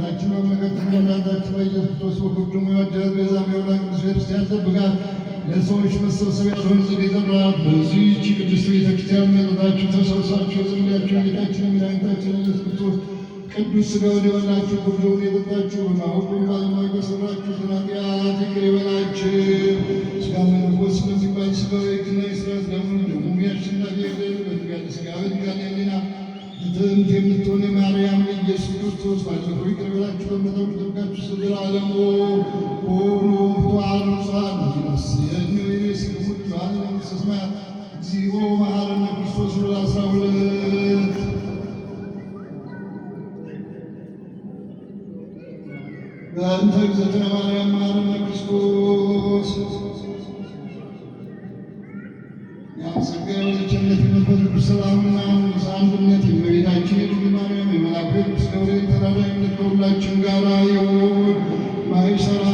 በጌታችን በመለከተኛ እናታችን በኢየሱስ ክርስቶስ በኩል ደግሞ የወደደ ቤዛ የሆነ ቅዱስ ቤተክርስቲያን ጠብቃት። ለሰዎች መሰብሰቢያ ሆን ዘንድ የጠራት በዚህች ቅድስት ቤተክርስቲያን መጥታችሁ ተሰብስባችሁ የጸለያችሁ ጌታችን መድኃኒታችን ኢየሱስ ክርስቶስ ቅዱስ ሥጋውን የበላችሁ ቁርባኑን የጠጣችሁ በማወቁም ባለማወቅ የሠራችሁትን ኃጢአት ይቅር ይበላችሁ። ሥጋ መለኮት ስለዚህ ባል ሥጋው የሕግና የሥርዓት ደሙን ደግሞ የአሸናፊ የገር በትጋት ሥጋ በትጋት ሕሊና ትምት የምትሆን የማርያም ኢየሱስ ክርስቶስ ባለፈው ይቅር ይበላችሁ በመጠኑ ጠብቃችሁ እስከ ዘላለሙ ሆኑ ፍቱሐን ንጹሐን ይመስየኒ ወይቤስክሙ ንጹሐን ለመንግሥተ ሰማያት እግዚኦ መሐረነ ክርስቶስ ብሎ 12 በእንተ እግዝእትነ ማርያም መሐረነ ክርስቶስ ያመሰገ ወልጅነት መንፈስ ቅዱስ ሰላምና አንድነት የእመቤታችን የድንግል ማርያም የመልአኩ የቅዱስ ገብርኤል ተራዳኢነት ከሁላችን ጋር ይሁን። ማይሰራ